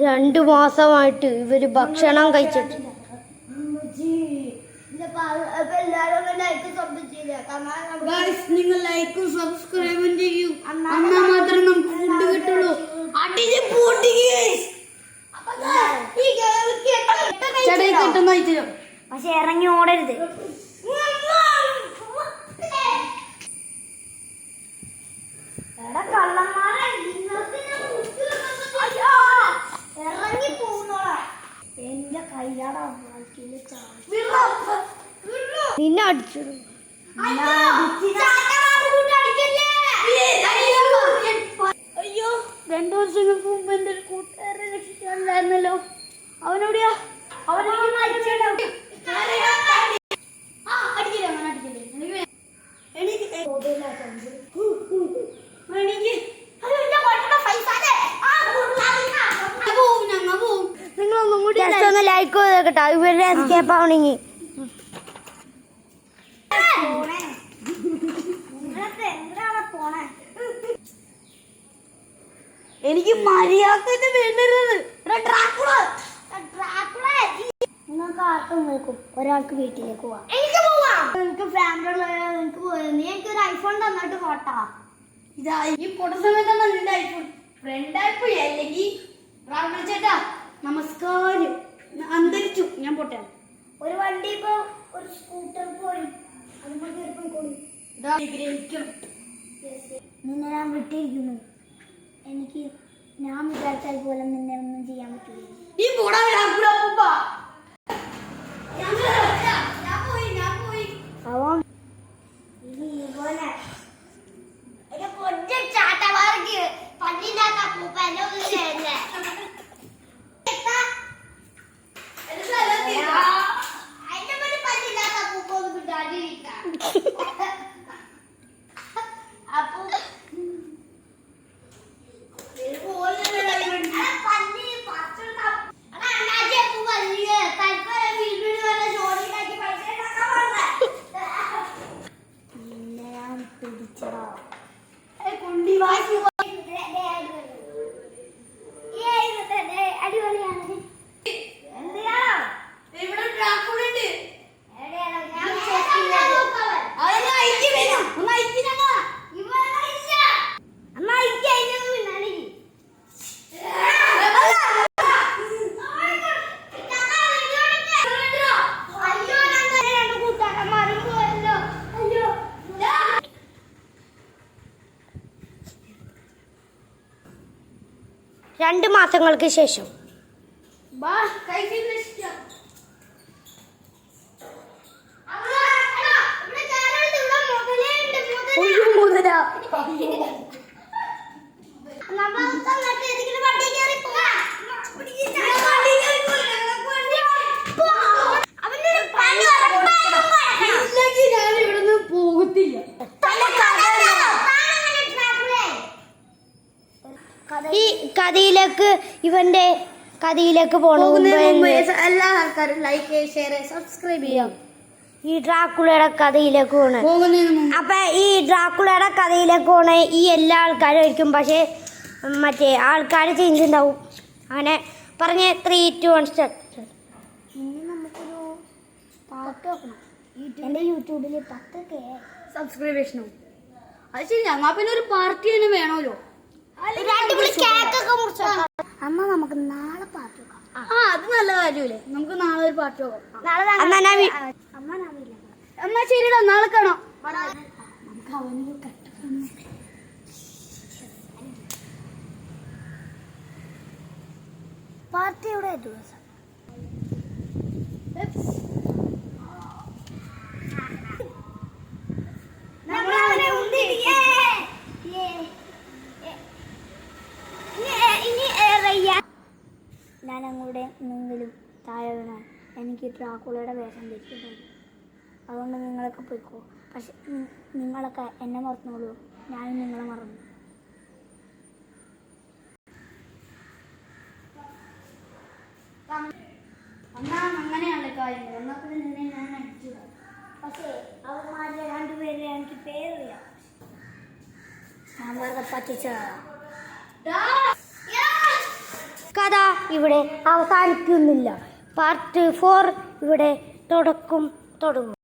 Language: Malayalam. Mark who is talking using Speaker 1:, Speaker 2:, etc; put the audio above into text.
Speaker 1: 2 മാസമായിട്ട് ഇവര് ഭക്ഷണം കഴിച്ചിട്ട്
Speaker 2: നിങ്ങൾ ലൈക്കും സബ്സ്ക്രൈബും ചെയ്യൂ. എന്നാൽ മാത്രമേ നമുക്ക് ഫുഡ് കിട്ടുള്ളൂ.
Speaker 1: പക്ഷെ ഇറങ്ങി ഓടരുത്. ഇറങ്ങി പോകുന്നോളാ എന്റെ കയ്യാടാ നിന്നെ അടിച്ചിടും.
Speaker 2: അയ്യോ 2 വർഷങ്ങൾക്ക് മുമ്പ് എന്റെ ഒരു കൂട്ടുകാരെ രക്ഷിക്കാറില്ലായിരുന്നല്ലോ. അവനോടെയാ നിങ്ങളൊന്നും കൂടി
Speaker 1: ലൈക്ക് ചെയ്തേക്കട്ടോ ഇവരുടെ എസ്കേപ്പ് ആവണെങ്കിൽ.
Speaker 2: എനിക്ക് മര്യാദ വേണ്ടത്.
Speaker 1: നിങ്ങൾക്ക് ആർക്കും നിൽക്കും, ഒരാൾക്ക് വീട്ടിലേക്ക് പോവാം.
Speaker 2: എനിക്ക് ഫാമിലി എനിക്ക് നീ എനിക്കൊരു ഐഫോൺ തന്നിട്ട് പോട്ടാ. ഇതാ ഈ പൊട്ട സമയത്താണ് നിന്റെ ഐഫോൺ ഫ്രണ്ടായിപ്പോയി. അല്ലെങ്കിൽ ചേട്ടാ നമസ്കാരം, അന്തരിച്ചു. ഞാൻ പോട്ടെ.
Speaker 1: ഒരു വണ്ടി ഇപ്പൊ ഒരു സ്കൂട്ടർ പോയി നിന്നെ ഞാൻ വിട്ടിരിക്കുന്നു. എനിക്ക് ഞാൻ വിചാരിച്ചാൽ പോലും നിന്നെ ഒന്നും ചെയ്യാൻ പറ്റില്ല.
Speaker 2: ഈ
Speaker 1: അവൻ രണ്ട് മാസങ്ങൾക്ക് ശേഷം ഈ കഥയിലേക്ക് ഇവന്റെ കഥയിലേക്ക് പോകണമെന്ന്
Speaker 2: എല്ലാ ആൾക്കാരും ലൈക്ക് ഷെയർ സബ്സ്ക്രൈബ് ചെയ്യാം.
Speaker 1: ഈ ഡ്രാക്കുളയുടെ കഥയിലേക്ക് പോകണം. അപ്പൊ ഈ ഡ്രാക്കുളയുടെ കഥയിലേക്ക് പോണ ഈ എല്ലാ ആൾക്കാരും ആയിരിക്കും. പക്ഷേ മറ്റേ ആൾക്കാർ ചേഞ്ച് ഉണ്ടാവും. അങ്ങനെ പറഞ്ഞ 3, 2, 1 സ്റ്റാർട്ട്. ഇനി നമുക്കൊരു പാട്ട് വെക്കണം. എൻ്റെ യൂട്യൂബിൽ 10K
Speaker 2: സബ്സ്ക്രിപ്ഷനും. അത് ശരി. ഞങ്ങൾ പിന്നെ ഒരു പാർട്ടി തന്നെ വേണമല്ലോ.
Speaker 1: അമ്മ നമുക്ക് നാളെ പാട്ട് വെക്കാം.
Speaker 2: അത് നല്ല കാര്യമല്ലേ. നമുക്ക് നാളെ ഒരു പാട്ട് വെക്കാം. എന്നാ ശരിടാ, നാളെ കാണാം.
Speaker 1: പാർട്ടിയുടെ ദിവസം ഞാൻ അങ്ങോട്ട് മുന്നിലും താഴെ വീണാൽ എനിക്ക് ഡ്രാക്കുളയുടെ വേഷം ധരിച്ചിട്ടുണ്ട്. അതുകൊണ്ട് നിങ്ങളൊക്കെ പോയിക്കോ. പക്ഷെ നിങ്ങളൊക്കെ എന്നെ മറന്നോളൂ, ഞാനും നിങ്ങളെ മറന്നു.
Speaker 2: അങ്ങനെയാണല്ലോ കാര്യങ്ങൾ. എന്നാൽ പിന്നെ ഞാൻ അടിച്ചു.
Speaker 1: പക്ഷേ അവന്മാരുടെ രണ്ടുപേരെ എനിക്ക് പേരില്ല. ഞാൻ വെറുതെ പറ്റിച്ച കഥ ഇവിടെ അവസാനിക്കുന്നില്ല. പാർട്ട് 4 ഇവിടെ തുടങ്ങും.